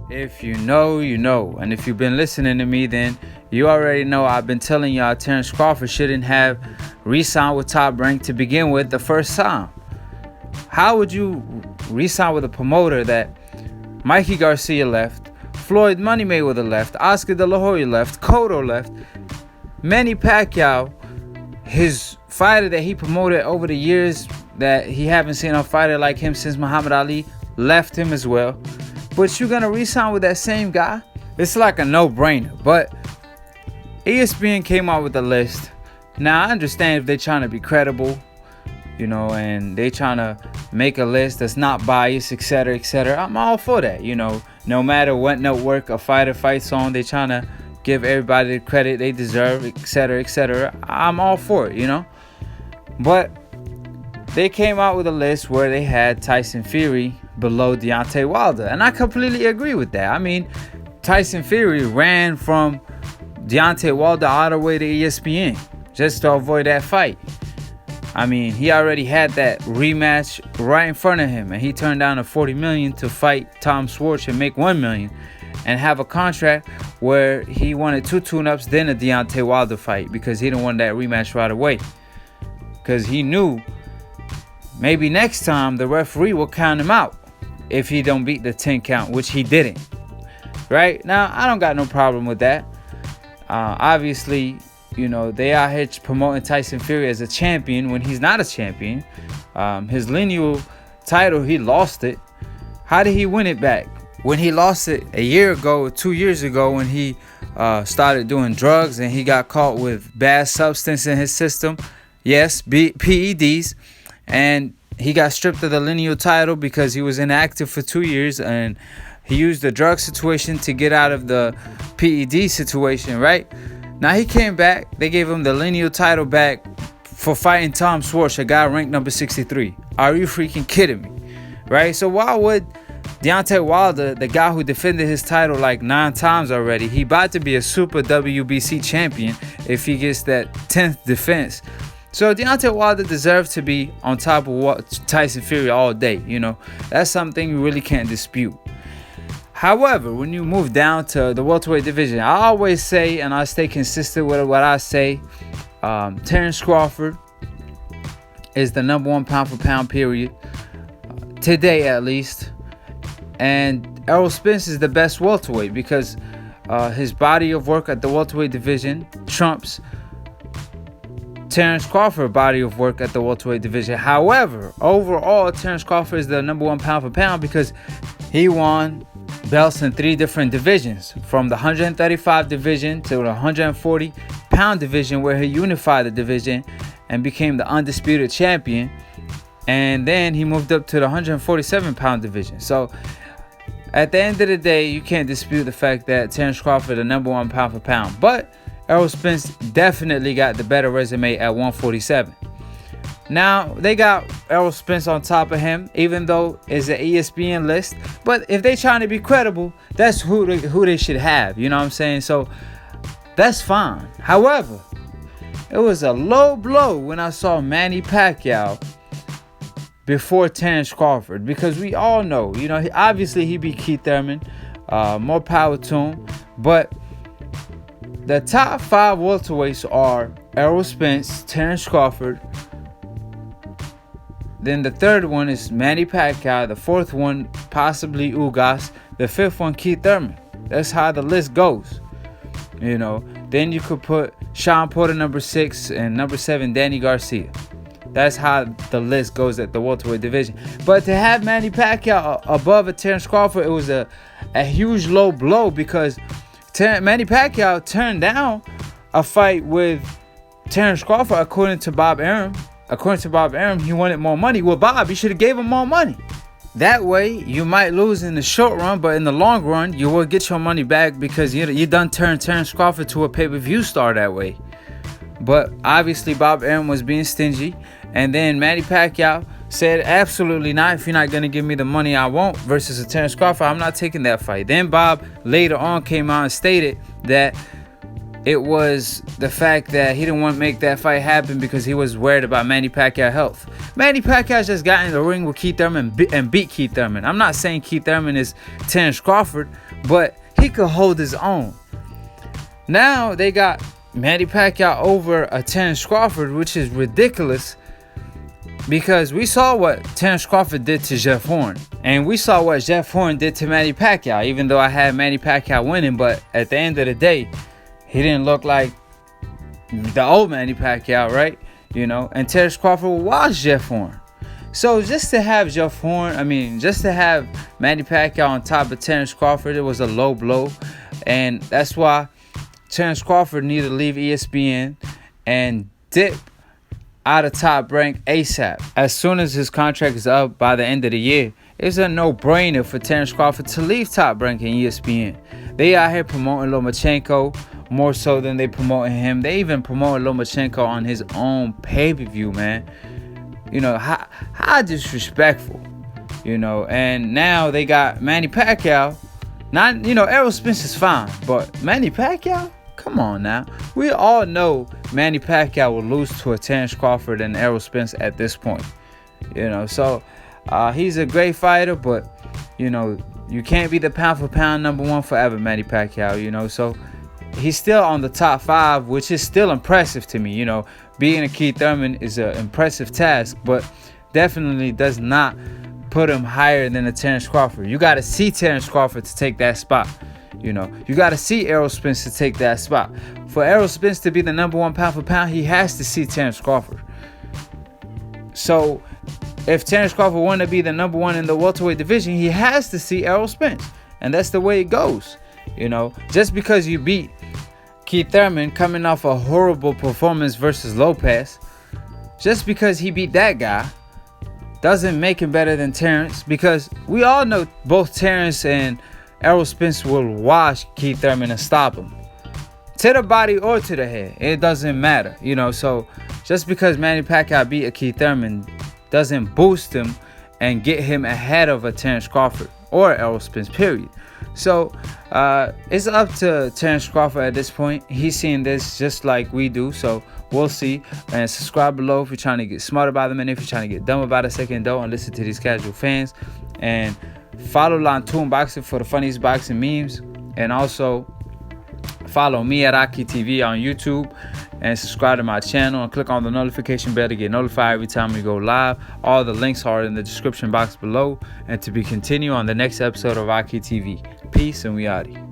If you know, you know. And if you've been listening to me, then you already know I've been telling y'all Terence Crawford shouldn't have re-signed with Top Rank to begin with the first time. How would you re-sign with a promoter that Mikey Garcia left, Floyd Money Mayweather left, Oscar De La Hoya left, Cotto left, Manny Pacquiao, his fighter that he promoted over the years that he haven't seen a fighter like him since Muhammad Ali, left him as well. But you're going to re-sign with that same guy? It's like a no-brainer. But ESPN came out with a list. Now, I understand if they're trying to be credible, and they trying to make a list that's not biased, etc., etc. I'm all for that, No matter what network a fighter fights on, they're trying to give everybody the credit they deserve, etc., etc. I'm all for it, But they came out with a list where they had Tyson Fury below Deontay Wilder. And I completely agree with that. I mean, Tyson Fury ran from Deontay Wilder all the way to ESPN just to avoid that fight. I mean, he already had that rematch right in front of him, and he turned down a $40 million to fight Tom Schwartz and make $1 million and have a contract where he wanted 2 tune-ups, then a Deontay Wilder fight because he didn't want that rematch right away. Because he knew maybe next time the referee will count him out if he don't beat the 10 count, which he didn't. Right? Now, I don't got no problem with that. Obviously, they out here promoting Tyson Fury as a champion when he's not a champion. His lineal title, he lost it. How did he win it back? When he lost it a year ago or 2 years ago when he started doing drugs and he got caught with bad substance in his system. Yes, PEDs. And he got stripped of the lineal title because he was inactive for 2 years and he used the drug situation to get out of the PED situation, right? Now he came back. They gave him the lineal title back for fighting Tom Schwartz, a guy ranked number 63. Are you freaking kidding me? Right? So why would Deontay Wilder, the guy who defended his title like 9 times already, he about to be a super WBC champion if he gets that 10th defense. So Deontay Wilder deserves to be on top of Tyson Fury all day, That's something you really can't dispute. However, when you move down to the welterweight division, I always say, and I stay consistent with what I say, Terence Crawford is the number 1 pound for pound, period. Today, at least. And Errol Spence is the best welterweight because his body of work at the welterweight division trumps Terence Crawford body of work at the welterweight division. However, overall, Terence Crawford is the number 1 pound for pound because he won belts in 3 different divisions, from the 135 division to the 140 pound division, where he unified the division and became the undisputed champion. And then he moved up to the 147 pound division. So at the end of the day, you can't dispute the fact that Terence Crawford the number 1 pound for pound. But Errol Spence definitely got the better resume at 147. Now, they got Errol Spence on top of him, even though it's an ESPN list. But if they trying to be credible, that's who they should have. You know what I'm saying? So that's fine. However, it was a low blow when I saw Manny Pacquiao before Terence Crawford, because we all know, obviously he beat Keith Thurman, more power to him, but the top 5 welterweights are Errol Spence, Terence Crawford, then the third one is Manny Pacquiao, the fourth one possibly Ugas, the fifth one Keith Thurman. That's how the list goes. Then you could put Sean Porter number 6 and number 7 Danny Garcia. That's how the list goes at the welterweight division. But to have Manny Pacquiao above a Terence Crawford, it was a huge low blow because Manny Pacquiao turned down a fight with Terence Crawford, according to Bob Arum. According to Bob Arum, he wanted more money. Well, Bob, you should have gave him more money. That way, you might lose in the short run, but in the long run, you will get your money back because you done turned Terence Crawford to a pay-per-view star that way. But obviously, Bob Arum was being stingy. And then Manny Pacquiao said, absolutely not. If you're not going to give me the money I want versus a Terence Crawford, I'm not taking that fight. Then Bob later on came out and stated that it was the fact that he didn't want to make that fight happen because he was worried about Manny Pacquiao's health. Manny Pacquiao just got in the ring with Keith Thurman and beat Keith Thurman. I'm not saying Keith Thurman is Terence Crawford, but he could hold his own. Now they got Manny Pacquiao over a Terence Crawford, which is ridiculous because we saw what Terence Crawford did to Jeff Horn, and we saw what Jeff Horn did to Manny Pacquiao. Even though I had Manny Pacquiao winning, but at the end of the day, he didn't look like the old Manny Pacquiao, right? You know, and Terence Crawford was Jeff Horn. So just to have just to have Manny Pacquiao on top of Terence Crawford, it was a low blow, and that's why Terence Crawford needed to leave ESPN and dip out of Top Rank ASAP. As soon as his contract is up by the end of the year, it's a no-brainer for Terence Crawford to leave Top Rank and ESPN. They out here promoting Lomachenko more so than they promoting him. They even promoting Lomachenko on his own pay-per-view, man. You know, how disrespectful. You know, and now they got Manny Pacquiao. Not, Errol Spence is fine, but Manny Pacquiao? Come on now. We all know Manny Pacquiao will lose to a Terence Crawford and Errol Spence at this point. So he's a great fighter, but, you can't be the pound for pound number one forever, Manny Pacquiao, So he's still on the top 5, which is still impressive to me. Being a Keith Thurman is an impressive task, but definitely does not put him higher than a Terence Crawford. You got to see Terence Crawford to take that spot. You got to see Errol Spence to take that spot. For Errol Spence to be the number one pound for pound, he has to see Terence Crawford. So if Terence Crawford want to be the number one in the welterweight division, he has to see Errol Spence. And that's the way it goes. Just because you beat Keith Thurman coming off a horrible performance versus Lopez, just because he beat that guy doesn't make him better than Terence, because we all know both Terence and Errol Spence will wash Keith Thurman and stop him. To the body or to the head. It doesn't matter. So just because Manny Pacquiao beat a Keith Thurman doesn't boost him and get him ahead of a Terence Crawford or Errol Spence, period. So it's up to Terence Crawford at this point. He's seeing this just like we do. So we'll see. And subscribe below if you're trying to get smarter about them, and if you're trying to get dumb about a second, don't listen to these casual fans. And follow Lantoon Boxing for the funniest boxing memes. And also follow me at Aki TV on YouTube. And subscribe to my channel and click on the notification bell to get notified every time we go live. All the links are in the description box below. And to be continued on the next episode of Aki TV. Peace, and we outie.